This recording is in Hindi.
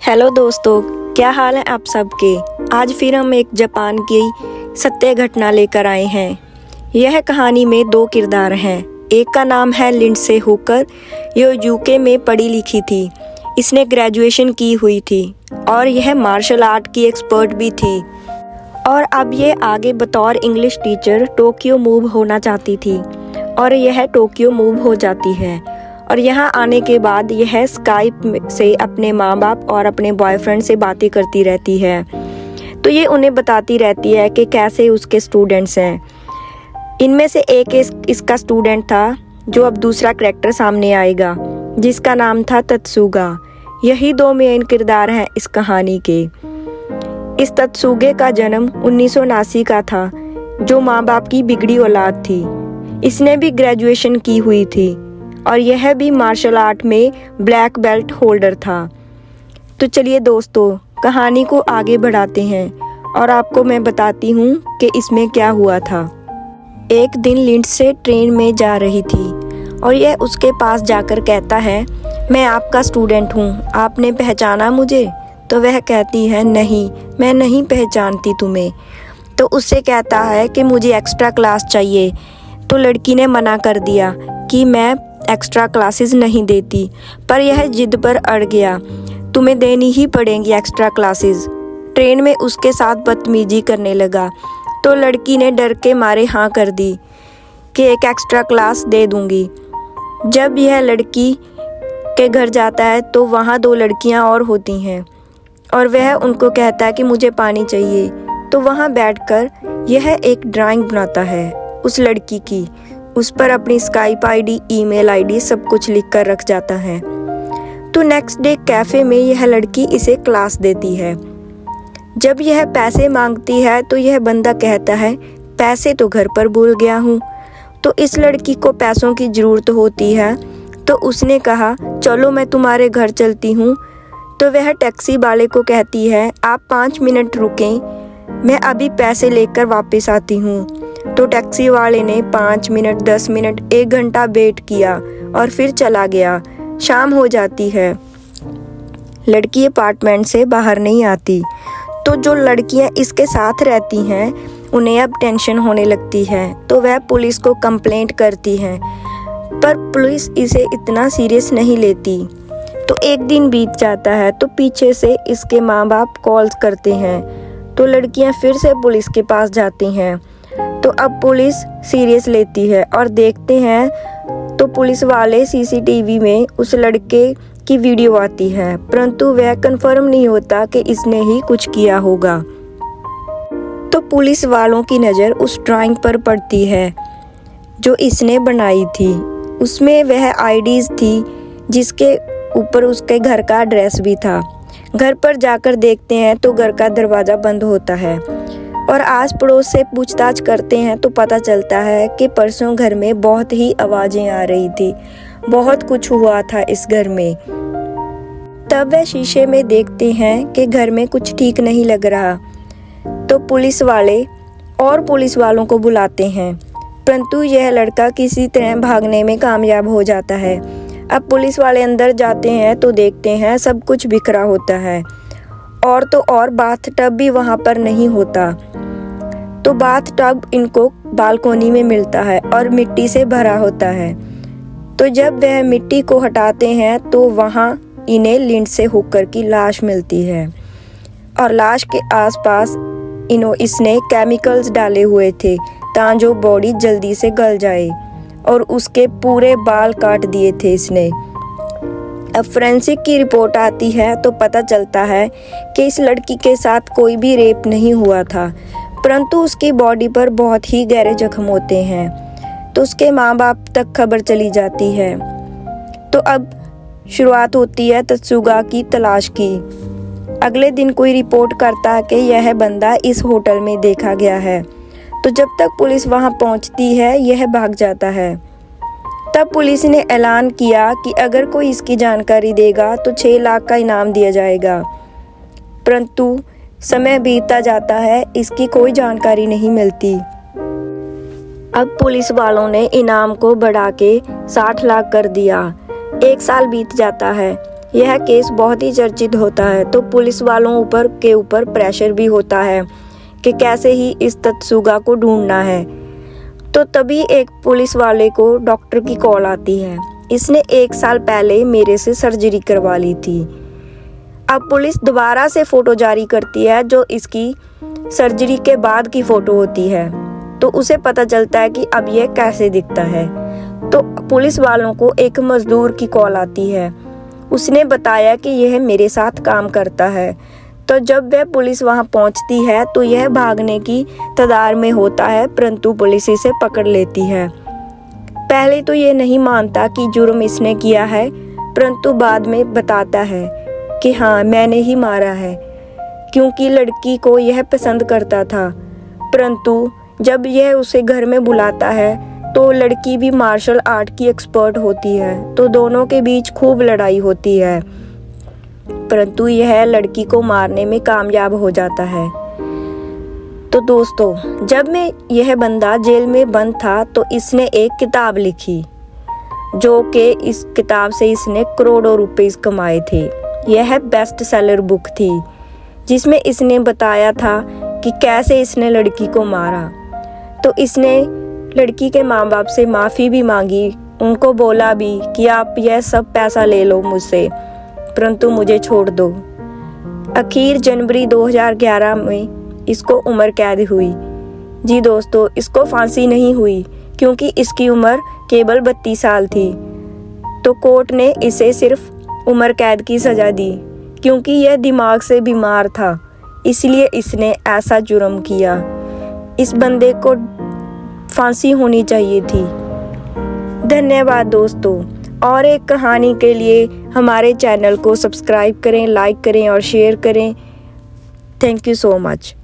हेलो दोस्तों, क्या हाल है आप सबके। आज फिर हम एक जापान की सत्य घटना लेकर आए हैं। यह कहानी में दो किरदार हैं। एक का नाम है लिंडसे हुकर। यह यूके में पढ़ी लिखी थी। इसने ग्रेजुएशन की हुई थी और यह मार्शल आर्ट की एक्सपर्ट भी थी। और अब ये आगे बतौर इंग्लिश टीचर टोक्यो मूव होना चाहती थी और यह टोक्यो मूव हो जाती है। और यहाँ आने के बाद यह स्काइप से अपने माँ बाप और अपने बॉयफ्रेंड से बातें करती रहती है। तो ये उन्हें बताती रहती है कि कैसे उसके स्टूडेंट्स हैं। इनमें से एक इसका स्टूडेंट था जो अब दूसरा करैक्टर सामने आएगा, जिसका नाम था तत्सुगा। यही दो मेन किरदार हैं इस कहानी के। इस तत्सुगे का जन्म 1979 का था, जो माँ बाप की बिगड़ी औलाद थी। इसने भी ग्रेजुएशन की हुई थी और यह भी मार्शल आर्ट में ब्लैक बेल्ट होल्डर था। तो चलिए दोस्तों, कहानी को आगे बढ़ाते हैं और आपको मैं बताती हूँ कि इसमें क्या हुआ था। एक दिन लिंडसे ट्रेन में जा रही थी और यह उसके पास जाकर कहता है, मैं आपका स्टूडेंट हूँ, आपने पहचाना मुझे? तो वह कहती है, नहीं, मैं नहीं पहचानती तुम्हें। तो उससे कहता है कि मुझे एक्स्ट्रा क्लास चाहिए। तो लड़की ने मना कर दिया कि मैं एक्स्ट्रा क्लासेस नहीं देती, पर यह जिद पर अड़ गया, तुम्हें देनी ही पड़ेंगी एक्स्ट्रा क्लासेस। ट्रेन में उसके साथ बदतमीजी करने लगा। तो लड़की ने डर के मारे हाँ कर दी कि एक एक्स्ट्रा क्लास दे दूंगी। जब यह लड़की के घर जाता है तो वहाँ दो लड़कियाँ और होती हैं और वह उनको कहता है कि मुझे पानी चाहिए। तो वहाँ बैठकर यह एक ड्राइंग बनाता है उस लड़की की। उस पर अपनी स्काइप आईडी, ईमेल आईडी सब कुछ लिख कर रख जाता है। तो नेक्स्ट डे कैफ़े में यह लड़की इसे क्लास देती है। जब यह पैसे मांगती है तो यह बंदा कहता है, पैसे तो घर पर भूल गया हूँ। तो इस लड़की को पैसों की ज़रूरत होती है, तो उसने कहा, चलो मैं तुम्हारे घर चलती हूँ। तो वह टैक्सी वाले को कहती है, आप 5 मिनट रुकें, मैं अभी पैसे लेकर वापस आती हूँ। तो टैक्सी वाले ने 5 मिनट, 10 मिनट, 1 घंटा वेट किया और फिर चला गया। शाम हो जाती है, लड़की अपार्टमेंट से बाहर नहीं आती। तो जो लड़कियां इसके साथ रहती हैं उन्हें अब टेंशन होने लगती है, तो वह पुलिस को कंप्लेंट करती है, पर पुलिस इसे इतना सीरियस नहीं लेती। तो एक दिन बीत जाता है तो पीछे से इसके माँ बाप कॉल्स करते हैं। तो लड़कियां फिर से पुलिस के पास जाती हैं। तो अब पुलिस सीरियस लेती है और देखते हैं तो पुलिस वाले सीसीटीवी में उस लड़के की वीडियो आती है, परंतु वह कंफर्म नहीं होता कि इसने ही कुछ किया होगा। तो पुलिस वालों की नज़र उस ड्राइंग पर पड़ती है जो इसने बनाई थी। उसमें वह आईडीज़ थी जिसके ऊपर उसके घर का एड्रेस भी था। घर पर जाकर देखते हैं तो घर का दरवाज़ा बंद होता है और आस पड़ोस से पूछताछ करते हैं तो पता चलता है कि परसों घर में बहुत ही आवाज़ें आ रही थी, बहुत कुछ हुआ था इस घर में। तब वह शीशे में देखते हैं कि घर में कुछ ठीक नहीं लग रहा। तो पुलिस वाले और पुलिस वालों को बुलाते हैं, परंतु यह लड़का किसी तरह भागने में कामयाब हो जाता है। अब पुलिस वाले अंदर जाते हैं तो देखते हैं सब कुछ बिखरा होता है और तो और बाथ टब भी वहाँ पर नहीं होता। तो बाथ टब इनको बालकोनी में मिलता है और मिट्टी से भरा होता है। तो जब वह मिट्टी को हटाते हैं तो वहाँ इन्हें लिंडसे हुकर की लाश मिलती है और लाश के आसपास इसने केमिकल्स डाले हुए थे ताकि बॉडी जल्दी से गल जाए, और उसके पूरे बाल काट दिए थे इसने। अब फोरेंसिक की रिपोर्ट आती है तो पता चलता है कि इस लड़की के साथ कोई भी रेप नहीं हुआ था, परंतु उसकी बॉडी पर बहुत ही गहरे जख्म होते हैं। तो उसके माँ बाप तक खबर चली जाती है। तो अब शुरुआत होती है तत्सुगा की तलाश की। अगले दिन कोई रिपोर्ट करता है कि यह बंदा इस होटल में देखा गया है। तो जब तक पुलिस वहाँ पहुँचती है यह भाग जाता है। तब पुलिस ने ऐलान किया कि अगर कोई इसकी जानकारी देगा तो 6 लाख का इनाम दिया जाएगा, परंतु समय बीतता जाता है, इसकी कोई जानकारी नहीं मिलती। अब पुलिस वालों ने इनाम को बढ़ा के 60 लाख कर दिया। 1 साल बीत जाता है, यह केस बहुत ही चर्चित होता है, तो पुलिस वालों के ऊपर प्रेशर भी होता है कि कैसे ही इस तत्सुगा को ढूंढना है। तो तभी एक पुलिस वाले को डॉक्टर की कॉल आती है। इसने 1 साल पहले मेरे से सर्जरी करवा ली थी। अब पुलिस दोबारा से फ़ोटो जारी करती है, जो इसकी सर्जरी के बाद की फ़ोटो होती है। तो उसे पता चलता है कि अब यह कैसे दिखता है। तो पुलिस वालों को एक मज़दूर की कॉल आती है। उसने बताया कि यह मेरे साथ काम करता है। तो जब वह पुलिस वहां पहुंचती है तो यह भागने की कगार में होता है, परंतु पुलिस इसे पकड़ लेती है। पहले तो यह नहीं मानता कि जुर्म इसने किया है, परंतु बाद में बताता है कि हाँ, मैंने ही मारा है, क्योंकि लड़की को यह पसंद करता था। परंतु जब यह उसे घर में बुलाता है तो लड़की भी मार्शल आर्ट की एक्सपर्ट होती है, तो दोनों के बीच खूब लड़ाई होती है, परंतु यह लड़की को मारने में कामयाब हो जाता है। तो दोस्तों, जब मैं यह बंदा जेल में बंद था तो इसने एक किताब लिखी, जो कि इस किताब से इसने करोड़ों रुपए कमाए थे। यह बेस्ट सेलर बुक थी, जिसमें इसने बताया था कि कैसे इसने लड़की को मारा। तो इसने लड़की के माँ बाप से माफ़ी भी मांगी, उनको बोला भी कि आप यह सब पैसा ले लो मुझसे, परंतु मुझे छोड़ दो। आखिर जनवरी 2011 में इसको उम्र कैद हुई। जी दोस्तों, इसको फांसी नहीं हुई क्योंकि इसकी उम्र केवल 32 साल थी। तो कोर्ट ने इसे सिर्फ उम्र कैद की सज़ा दी, क्योंकि यह दिमाग से बीमार था, इसलिए इसने ऐसा जुर्म किया। इस बंदे को फांसी होनी चाहिए थी। धन्यवाद दोस्तों। और एक कहानी के लिए हमारे चैनल को सब्सक्राइब करें, लाइक करें और शेयर करें। Thank you so much.